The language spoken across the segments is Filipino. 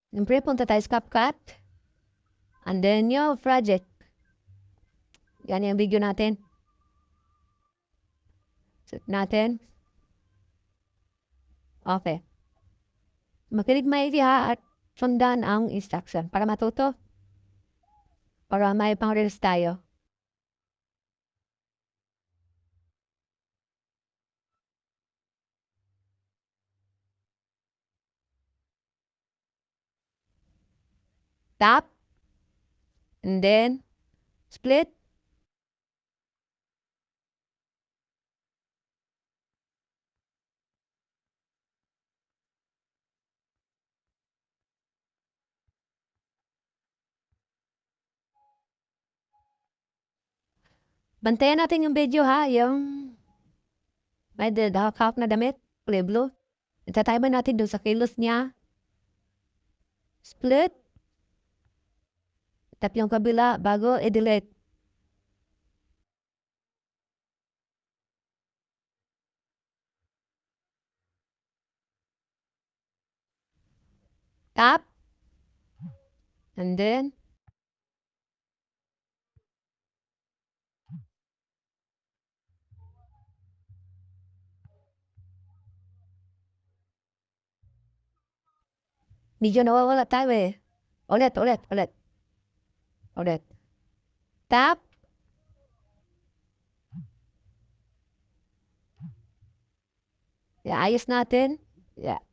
Siyempre, punta tayo sa CapCut. And then, yung project. Yan yung video natin. Set natin. Okay. Makinig maigi ha at sundan ang instruction para matuto. Para may pang-reels tayo. Tap. And then, split. Bantayan natin yung video ha. Yung may hawak na damit. Kulay blue. Itatimer natin doon sa kilos niya. Split. Tap yung kabila bago i-delete. Tap. And then, medyo nawawala tayo eh. Ulit, ulit, ulit. Ulit. Tap. Yeah, ayos natin. Yeah.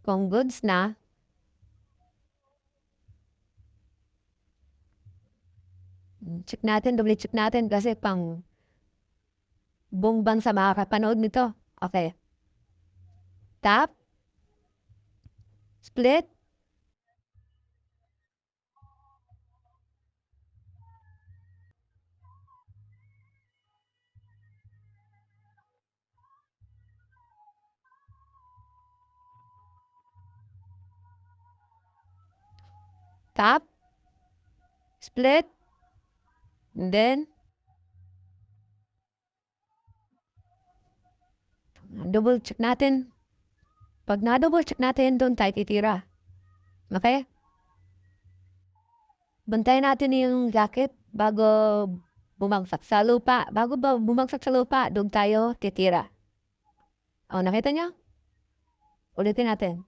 Kung goods na, check natin, double check natin kasi pang buong bansa makakapanood nito. Okay. Tap. Split. Tap. Split. And then, double check natin. Pag na-double check natin, doon tayo titira. Okay? Bantayan natin yung jacket bago bumagsak sa lupa. Bago ba bumagsak sa lupa, doon tayo titira. O, nakita niyo? Ulitin natin.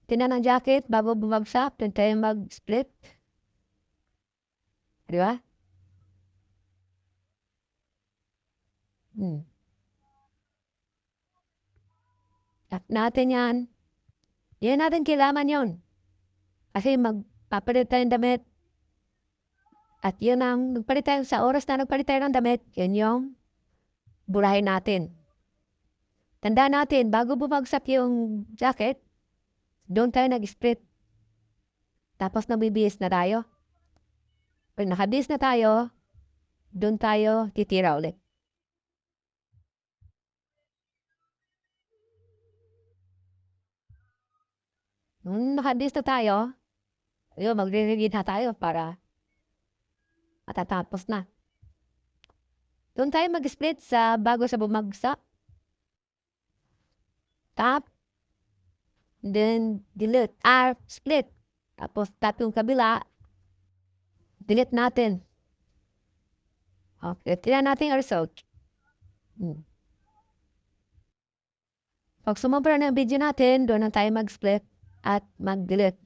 Tinan ang jacket bago bumagsak, doon tayo mag-split. Di ba? Hmm. Tap natin yan. Yan natin kailangan yun. Kasi magpapalit tayo ng damit. At yun ang nagpalit tayo sa oras na nagpalit tayo ng damit, yun yung burahin natin. Tandaan natin, bago bumagsak yung jacket, doon tayo nag-split. Tapos nabibihis na tayo. Pag nakabihis na tayo, doon tayo titira ulit. Nung nakabihis na tayo, yun, magre-read na tayo para matatapos na. Doon tayo mag-split sa bago sa bumagsak. Tap, then delete, split. Tapos tap yung kabila, delete natin. Okay, tira natin ang result. Hmm. Pag sumobra na ang video natin, doon na tayo mag-split at mag-delete.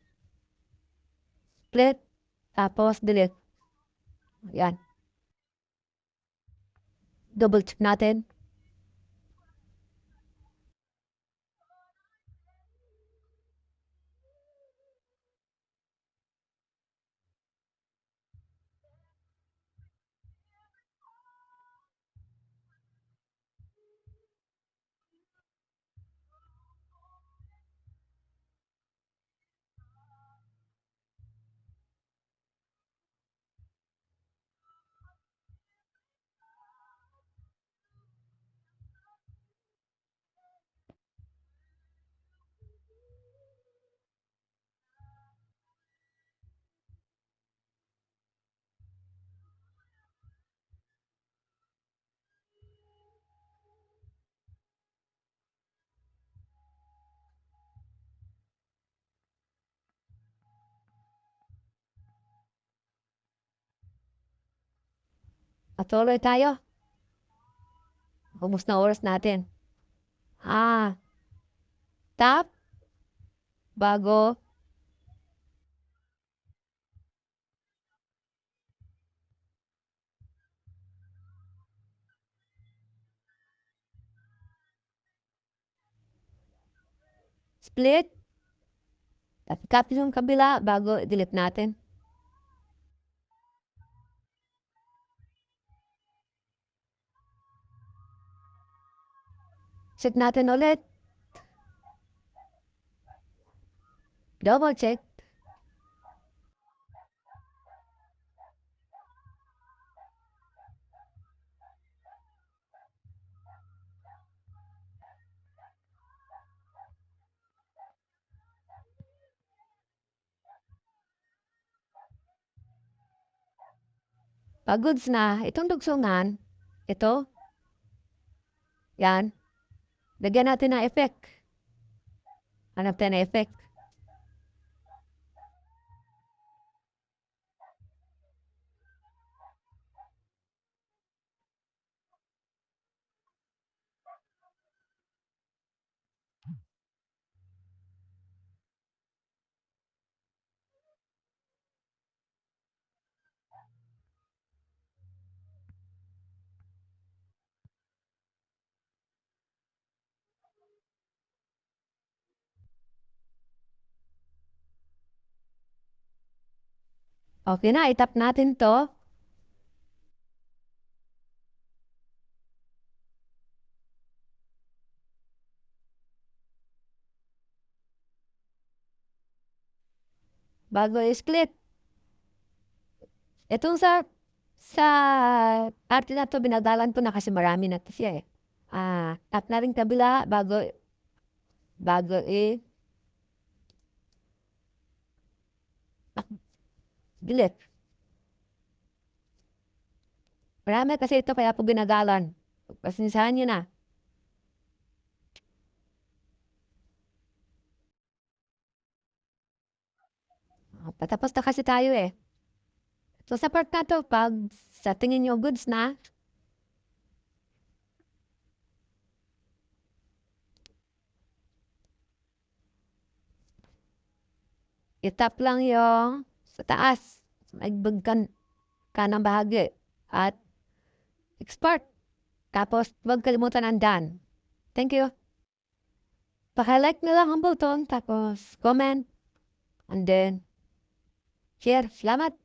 Split, tapos delete. Yan. Double check natin. At tuloy tayo. Humus na oras natin. Tap, bago, split, at copy yung kabila bago delete natin. Check natin ulit. Double check. Pag goods na, itong dugsungan, ito, yan, lagyan natin ng effect. Hanap tayo ng effect. Okay na, itap natin to. Bago i-split. Itong sa arte na to, binagalan ko na kasi marami na to siya eh. Tap na rin kabila bago delete. Marami kasi ito kaya po ginagalan. Pasensyahan nyo na. Patapos na kasi tayo eh. So sa part na to, pag sa tingin nyo goods na, itap lang yung sa taas. Magbagkan kanang bahagi. At export. Tapos huwag kalimutan ang done. Thank you. Paka-like na lang ang button. Tapos comment. And then share. Salamat.